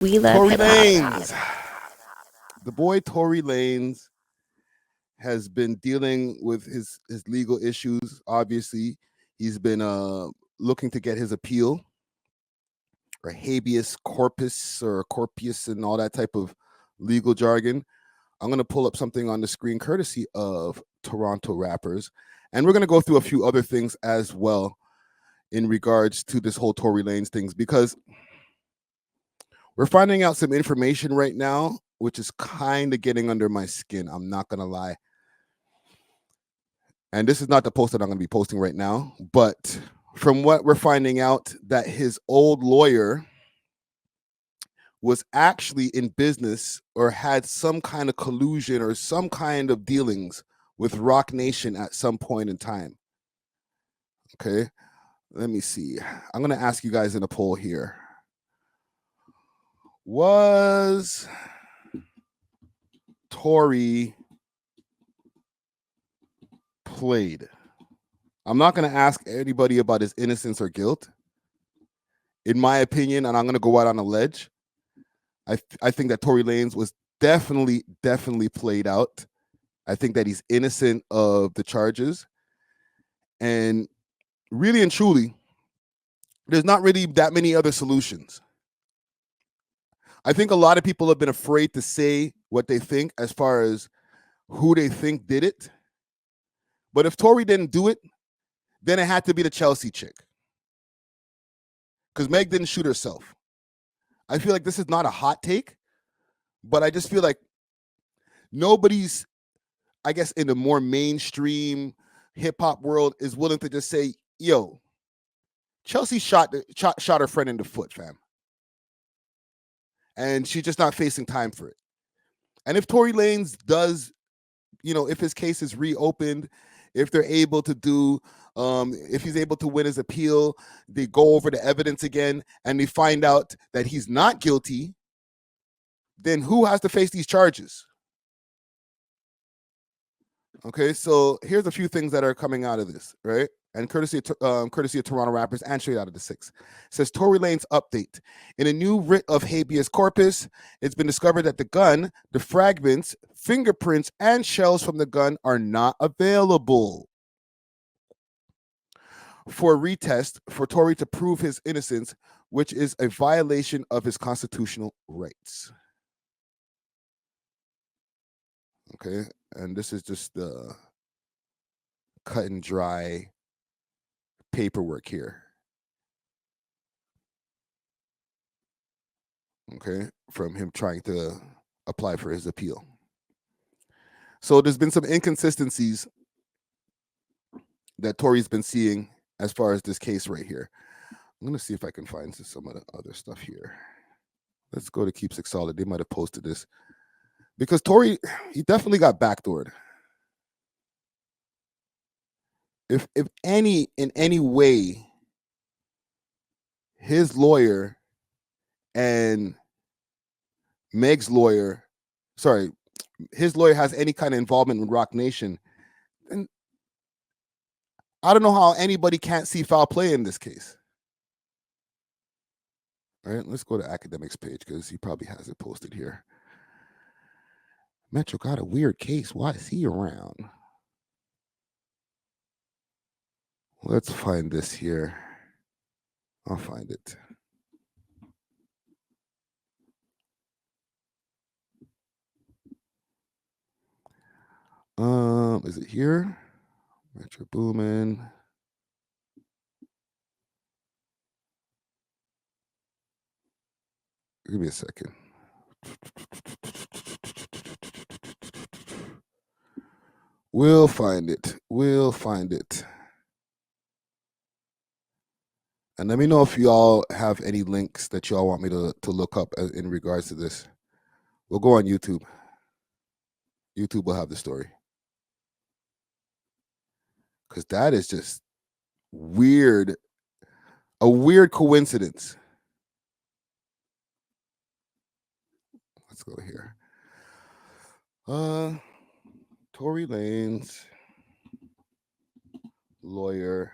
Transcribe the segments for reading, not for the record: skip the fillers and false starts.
We love Tory hip hop. Lanez. The boy Tory Lanez has been dealing with his legal issues. Obviously, he's been looking to get his appeal or habeas corpus or corpus and all that type of legal jargon. I'm going to pull up something on the screen courtesy of Toronto rappers. And we're going to go through a few other things as well in regards to this whole Tory Lanez things, because we're finding out some information right now, which is kind of getting under my skin. I'm not going to lie. And this is not the post that I'm going to be posting right now, but from what we're finding out, that his old lawyer was actually in business or had some kind of collusion or some kind of dealings with Rock Nation at some point in time. Okay, let me see. I'm going to ask you guys in a poll here. Was Tory played? I'm not going to ask anybody about his innocence or guilt. In my opinion, and I'm going to go out on a ledge, I think that Tory Lanez was definitely played out. I think that he's innocent of the charges. And really and truly, there's not really that many other solutions. I think a lot of people have been afraid to say what they think as far as who they think did it. But if Tory didn't do it, then it had to be the Chelsea chick. Because Meg didn't shoot herself. I feel like this is not a hot take, but I just feel like nobody's, I guess, in the more mainstream hip-hop world is willing to just say, yo, Chelsea shot her friend in the foot, fam. And she's just not facing time for it. And if Tory Lanez does, if his case is reopened, if they're able to do, if he's able to win his appeal, they go over the evidence again and they find out that he's not guilty, then who has to face these charges? Okay, so here's a few things that are coming out of this, right? And courtesy of Toronto rappers, and straight out of the six. It says Tory Lanez update. In a new writ of habeas corpus, it's been discovered that the gun, the fragments, fingerprints, and shells from the gun are not available for retest for Tory to prove his innocence, which is a violation of his constitutional rights. Okay, and this is just the cut and dry paperwork here. Okay, from him trying to apply for his appeal. So there's been some inconsistencies that Tory's been seeing as far as this case right here. I'm going to see if I can find some of the other stuff here. Let's go to Keep Six Solid. They might have posted this. Because Tory, he definitely got backdoored. If in any way, his lawyer and Meg's lawyer, his lawyer has any kind of involvement with Rock Nation, then I don't know how anybody can't see foul play in this case. All right, let's go to Academics page because he probably has it posted here. Metro got a weird case. Why is he around? Let's find this here. I'll find it. Is it here? Metro Boomin. Give me a second. We'll find it. And let me know if y'all have any links that y'all want me to look up in regards to this. We'll go on YouTube. YouTube will have the story. Because that is just weird. A weird coincidence. Let's go here. Tory Lanez, lawyer,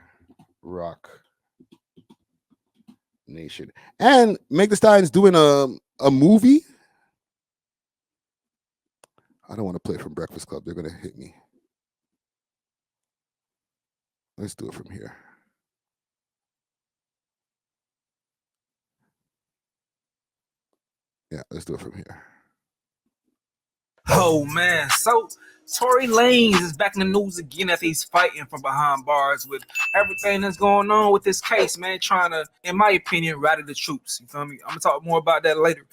Rock Nation. And Meg Thee Stallion's doing a movie. I don't want to play from Breakfast Club. They're gonna hit me. Let's do it from here. Yeah, let's do it from here. Oh man, so Tory Lanez is back in the news again after he's fighting from behind bars with everything that's going on with this case, man. Trying to, in my opinion, rally the troops. You feel me? I'm gonna talk more about that later.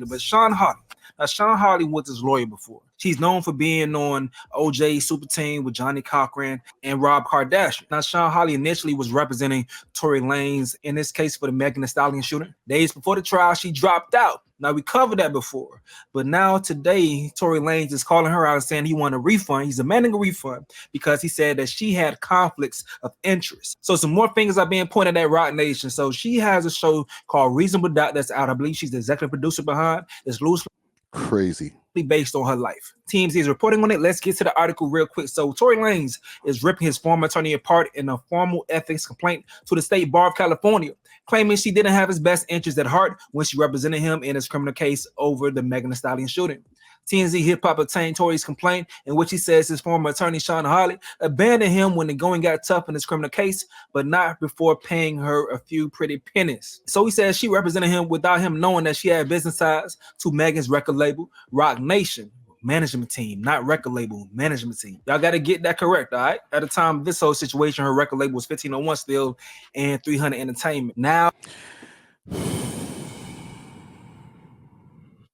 But Shawn Holley. Now, Shawn Holley was his lawyer before. She's known for being on OJ Super Team with Johnny Cochran and Rob Kardashian. Now, Shawn Holley initially was representing Tory Lanez in this case for the Megan Thee Stallion shooting. Days before the trial, she dropped out. Now, we covered that before. But now today, Tory Lanez is calling her out and saying he wanted a refund. He's demanding a refund because he said that she had conflicts of interest. So some more fingers are being pointed at Rock Nation. So she has a show called Reasonable Doubt that's out. I believe she's the executive producer behind. It's loosely Crazy. Based on her life. TMZ is reporting on it. Let's get to the article real quick. So Tory Lanez is ripping his former attorney apart in a formal ethics complaint to the State Bar of California, claiming she didn't have his best interest at heart when she represented him in his criminal case over the Megan Thee Stallion shooting. TMZ Hip Hop obtained Tory's complaint in which he says his former attorney Shawn Holley abandoned him when the going got tough in his criminal case, but not before paying her a few pretty pennies. So he says she represented him without him knowing that she had business ties to Megan's record label, Roc Nation. Management team, not record label, management team. Y'all got to get that correct, all right? At the time of this whole situation, her record label was 1501 still and 300 Entertainment. Now,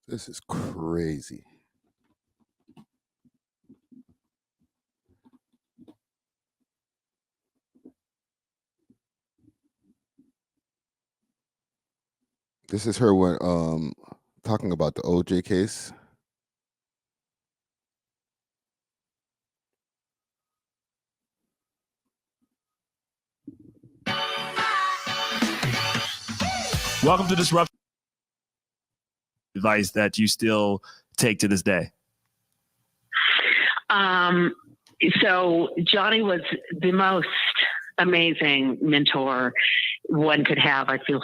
this is crazy. This is her when talking about the OJ case. Welcome to Disrupt. Advice that you still take to this day. So Johnny was the most amazing mentor one could have. I feel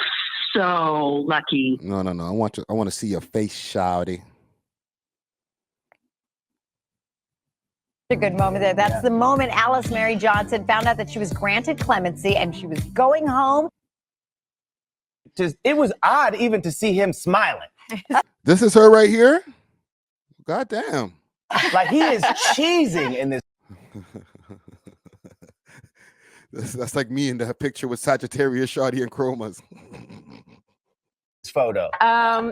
so lucky. No. I want to see your face, shawty. A good moment there. That's the moment Alice Mary Johnson found out that she was granted clemency and she was going home. It was odd even to see him smiling. This is her right here. God damn. Like he is cheesing in this. That's like me in that picture with Sagittarius, Shawty, and Chromas. Photo.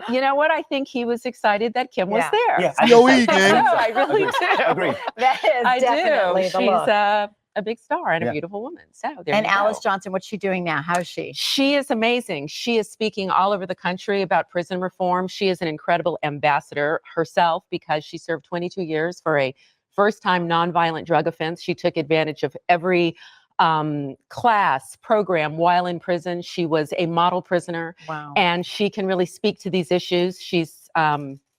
You know what? I think he was excited that Kim was there. Yeah, COE, gang. No, I really do. Agree. That is I definitely do. the look. She's a big star and a beautiful woman. So there And you Alice go. Johnson, what's she doing now? How is she? She is amazing. She is speaking all over the country about prison reform. She is an incredible ambassador herself because she served 22 years for a first-time nonviolent drug offense. She took advantage of every class program while in prison. She was a model prisoner. Wow. And she can really speak to these issues. She's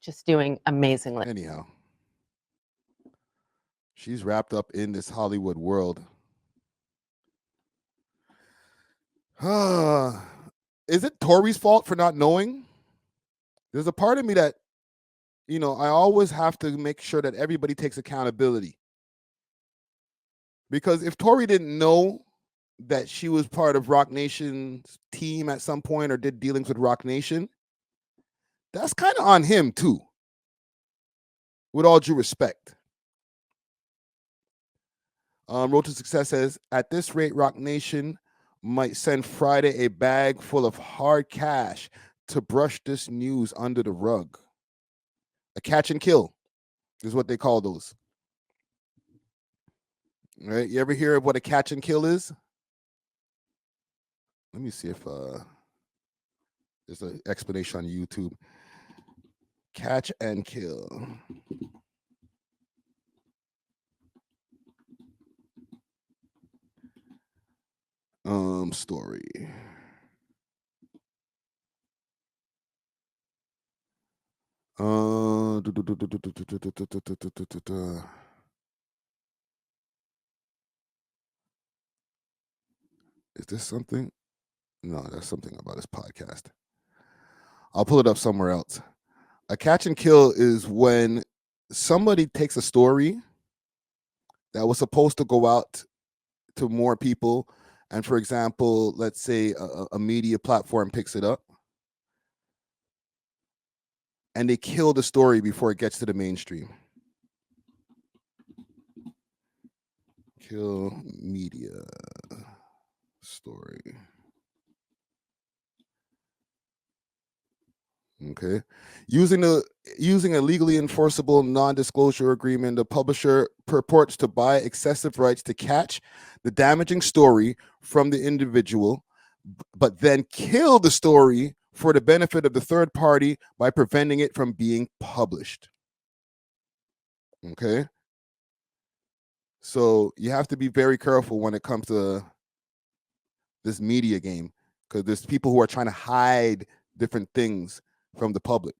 just doing amazingly. Anyhow, she's wrapped up in this Hollywood world. Is it Tory's fault for not knowing? There's a part of me that, I always have to make sure that everybody takes accountability. Because if Tory didn't know that she was part of Roc Nation's team at some point or did dealings with Roc Nation, that's kind of on him too, with all due respect. Road to Success says, at this rate, Roc Nation might send Friday a bag full of hard cash to brush this news under the rug. A catch and kill is what they call those. Right? You ever hear of what a catch and kill is? Let me see if there's an explanation on YouTube. Catch and kill. Story. Is this something? No, that's something about his podcast. I'll pull it up somewhere else. A catch and kill is when somebody takes a story that was supposed to go out to more people, and for example, let's say a media platform picks it up, and they kill the story before it gets to the mainstream. Kill media story. Okay. Using a legally enforceable non-disclosure agreement, the publisher purports to buy excessive rights to catch the damaging story from the individual, but then kill the story for the benefit of the third party by preventing it from being published. Okay. So you have to be very careful when it comes to this media game, because there's people who are trying to hide different things from the public.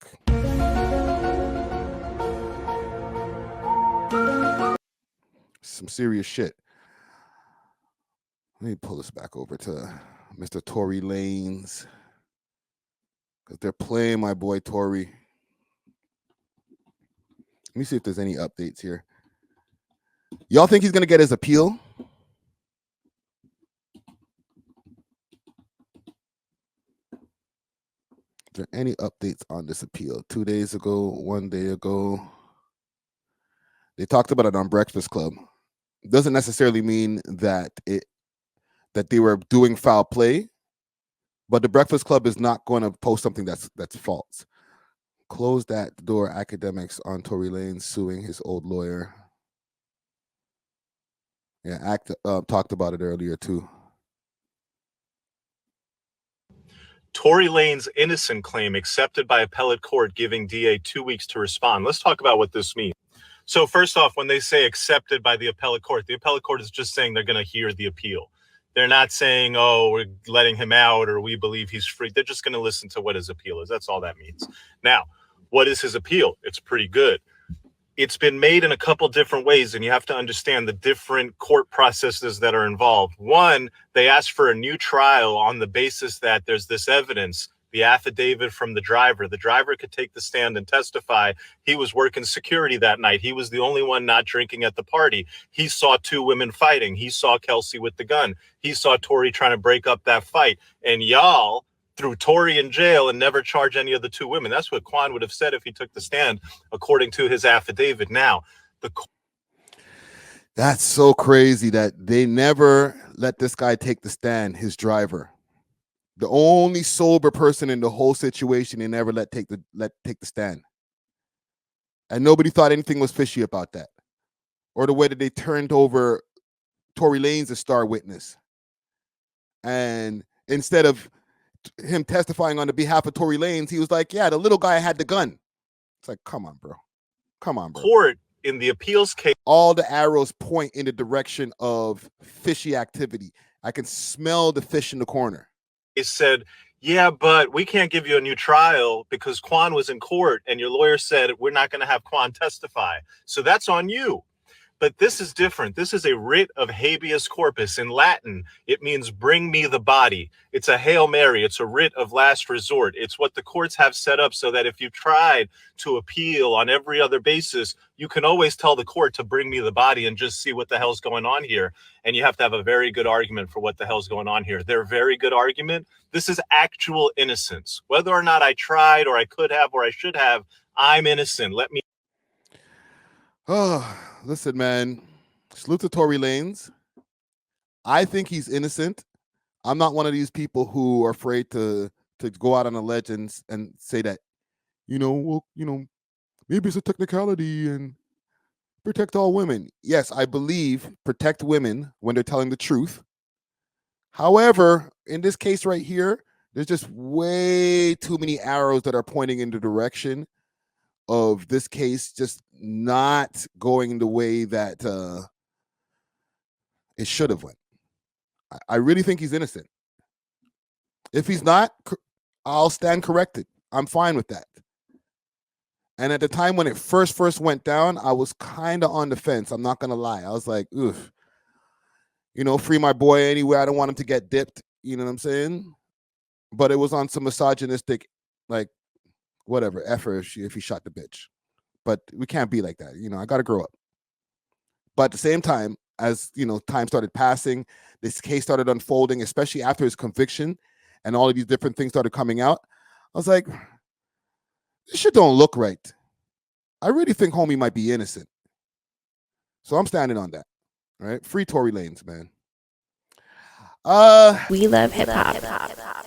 Some serious shit. Let me pull this back over to Mr. Tory Lanez, because they're playing my boy Tory. Let me see if there's any updates here. Y'all think he's going to get his appeal? Is there any updates on this appeal? 2 days ago, 1 day ago, they talked about it on Breakfast Club. Doesn't necessarily mean that they were doing foul play, but the Breakfast Club is not going to post something that's false. Close that door. Academics on Tory Lanez suing his old lawyer. Yeah, talked about it earlier too. Tory Lanez innocent claim accepted by appellate court, giving DA 2 weeks to respond. Let's talk about what this means. So first off, when they say accepted by the appellate court is just saying they're going to hear the appeal. They're not saying, oh, we're letting him out or we believe he's free. They're just going to listen to what his appeal is. That's all that means. Now, what is his appeal? It's pretty good. It's been made in a couple different ways, and you have to understand the different court processes that are involved. One, they asked for a new trial on the basis that there's this evidence, the affidavit from the driver. The driver could take the stand and testify. He was working security that night. He was the only one not drinking at the party. He saw two women fighting. He saw Kelsey with the gun. He saw Tory trying to break up that fight. And y'all threw Tory in jail and never charge any of the two women. That's what Quan would have said if he took the stand, according to his affidavit. Now, that's so crazy that they never let this guy take the stand, his driver. The only sober person in the whole situation they never let take the stand. And nobody thought anything was fishy about that. Or the way that they turned over Tory Lanez as star witness. And instead of him testifying on the behalf of Tory Lanez, he was like, yeah, the little guy had the gun. It's like, come on, bro. Come on, bro. Court in the appeals case, all the arrows point in the direction of fishy activity. I can smell the fish in the corner. It said, yeah, but we can't give you a new trial because Quan was in court and your lawyer said we're not going to have Quan testify. So that's on you. But this is different. This is a writ of habeas corpus. In Latin, it means bring me the body. It's a Hail Mary. It's a writ of last resort. It's what the courts have set up so that if you tried to appeal on every other basis, you can always tell the court to bring me the body and just see what the hell's going on here. And you have to have a very good argument for what the hell's going on here. Their very good argument, this is actual innocence. Whether or not I tried or I could have or I should have, I'm innocent. Let me. Oh, listen, man. Salute to Tory Lanez. I think he's innocent. I'm not one of these people who are afraid to go out on a ledge and say that, maybe it's a technicality and protect all women. Yes, I believe protect women when they're telling the truth. However, in this case right here, there's just way too many arrows that are pointing in the direction of this case just not going the way that it should have went. I really think he's innocent. If he's not, I'll stand corrected. I'm fine with that. And at the time when it first went down, I was kind of on the fence. I'm not going to lie. I was like, oof, free my boy anyway. I don't want him to get dipped. You know what I'm saying? But it was on some misogynistic, like, whatever, F her if he shot the bitch. But we can't be like that. I got to grow up. But at the same time, as time started passing, this case started unfolding, especially after his conviction, and all of these different things started coming out. I was like, this shit don't look right. I really think homie might be innocent. So I'm standing on that. All right, free Tory Lanez, man. We love hip hop.